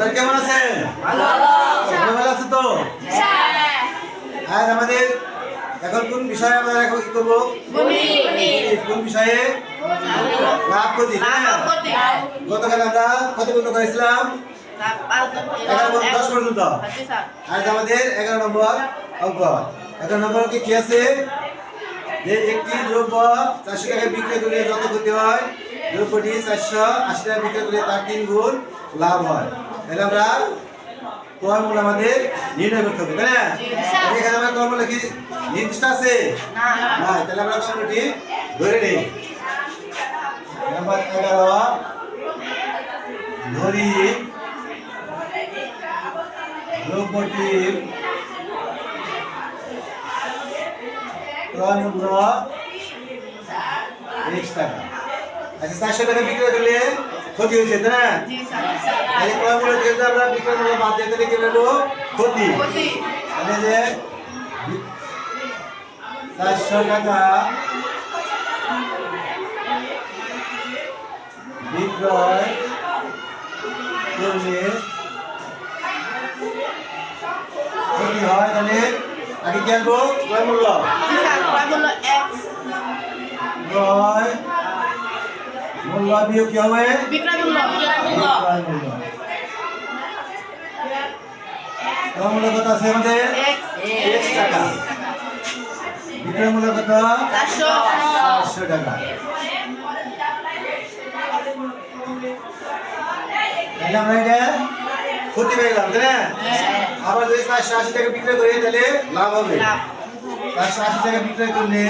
আপনারা কেমন আছেন? ভালো আছে তো? আর আমাদের এখন কোন বিষয়ে আমরা এখন কি করব? কোন বিষয়ে? লাভ ক্ষতি। গতকাল আমরা কত পর্যন্ত করেছিলাম? 10 পর্যন্ত। আজ আমাদের 11 নম্বর অঙ্ক। 11 নম্বর অঙ্কে কি আছে? যে একটি দ্রব্য 400 টাকায় বিক্রি করলে যত ক্ষতি হয়, দ্রব্যটি 480 টাকায় বিক্রি করলে তার 3 গুণ লাভ হয়। তাহলে আমরা ক্রয় মূল্য আমাদের নির্ণয় করতে হবে, তাই না? এখানে আমরা ক্রয় মূল্য কি নির্দিষ্ট আছে? না। তাহলে আমরা ক্রয় মূল্যটি ধরে নেই। নাম্বার 11 ধরি দ্রব্যটির ক্রয় মূল্য x টাকা। আচ্ছা 400 টাকা বিক্রি করলে ক্ষতি হয়েছে, তাই না? তাহলে ক্রয় মূল্য থেকে আমরা বিক্রয় মূল্য বাদ দিয়ে দিলে কি বেরোলো? ক্ষতি। মানে যে 400 টাকা বিক্রয় করলে ক্ষতি হয়, তাহলে আগে কি আনবো? ক্রয় মূল্য ক্রয় মূল্য বিয়োগ কি হবে? বিক্রয় মূল্য। ক্রয় মূল্য কত আছে আমাদের? x টাকা। বিক্রয় মূল্য কত? 400 টাকা। তাহলে আমরা এটা ক্ষতি পেয়ে গেলাম, তাই না? আবার যদি 480 টাকা বিক্রয় করি তাহলে লাভ হবে। 480 টাকা বিক্রয় করলে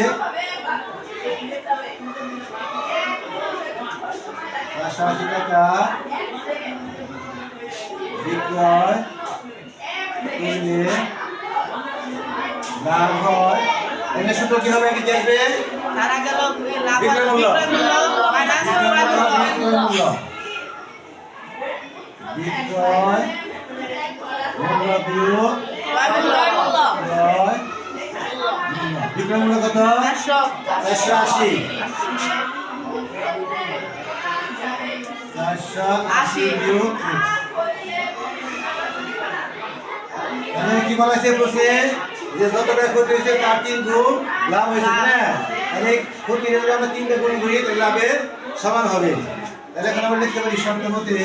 480 টাকা বিক্রয় করলে লাভ হয়। তাহলে সূত্র কি হবে? কি আসবে? বিক্রয় মূল্য বিক্রয় মূল্য বিয়োগ বিক্রয় মূল্য কত? 480 বিয়োগ এখানে কি বলা আছে প্রশ্নে? যে যত টাকা ক্ষতি হয়েছে তার 3 গুণ লাভ হয়েছে, তাই না? তাহলে ক্ষতি যদি আমরা 3 গুণ করি তাহলে লাভের সমান হবে। তাহলে এখন আমরা লিখতে পারি শর্ত মতে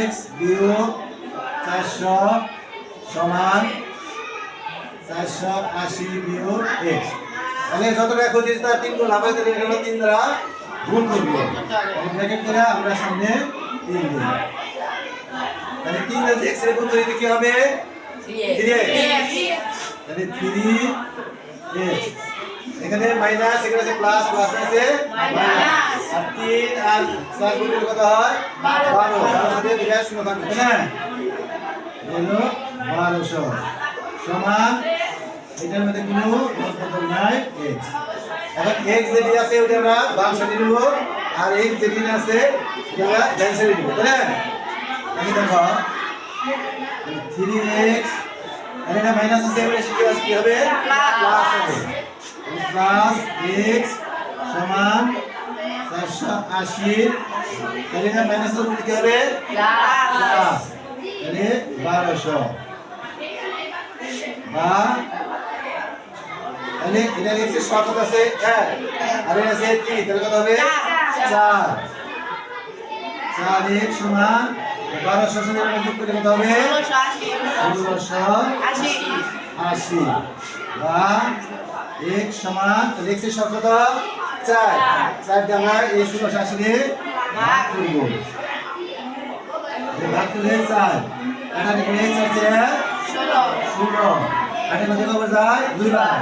x বিয়োগ 400 সমান 480 বিয়োগ x। তাহলে যত টাকা ক্ষতি হয়েছে তার 3 গুণ লাভ হয়েছে, তাহলে এখানে 3 দ্বারা গুণ করব। ব্র্যাকেট করে আমরা সামনে 3 দিই। তাহলে 3 দ্বারা x এর গুণ করলে কি হবে? 3x। তাহলে 3x। এখানে মাইনাস, এখানে আছে প্লাস, প্লাস আছে মাইনাস। আর 3 আর 4 গুণ করলে কত হয়? 12। তার সাথে দুইটা শূন্য থাকবে, তাই না? হলো 1200 সমান এটার মধ্যে কোনো বদল নাই x। এখন x যেটি আছে ওটা আমরা বাম সাইডে নিব, আর x যেটি আছে সেটা আমরা ডান সাইডে নিব, তাই না? আমি দেখো 3x আর এটা মাইনাস আছে, এবারে সেটা কি হবে? প্লাস হবে। প্লাস x সমান 480। তাহলে এটা মাইনাসের মধ্যে কি হবে? প্লাস। তাহলে 1200 বা তাহলে এটা x এর শর্ত আছে 1 আর এটা আছে 3, তাহলে কত হবে? 4। 4x সমান 1200 সঙ্গে যোগ করলে কত হবে? 1680 বা x সমান তাহলে x এর শর্ত কত? 4। 4 দিয়ে আমরা এই 1680 দিয়ে ভাগ করব। ভাগ করলে 4 এটা লিখলে x আছে 16। আটের মধ্যে কত যায়? 2 বার।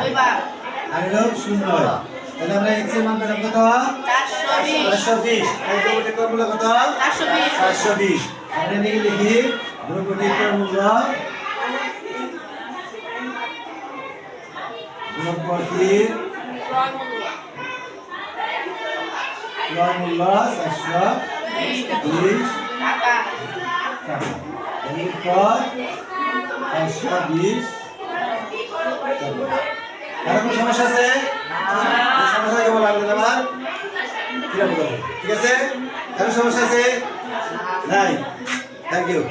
আর হলো 0। তাহলে আমরা x এর মান পেলাম কত? 420। এই দ্রব্যটির ক্রয় মূল্য কত? 420। আমরা লিখি দ্রব্যটির ক্রয় মূল্য দ্রব্যটির ক্রয় মূল্য 420 টাকা। এরপর 420 আর কোনো সমস্যা আছে? সমস্যা কেবল লাগবে আমার ঠিক আছে। কারো সমস্যা আছে? নাই। Thank you.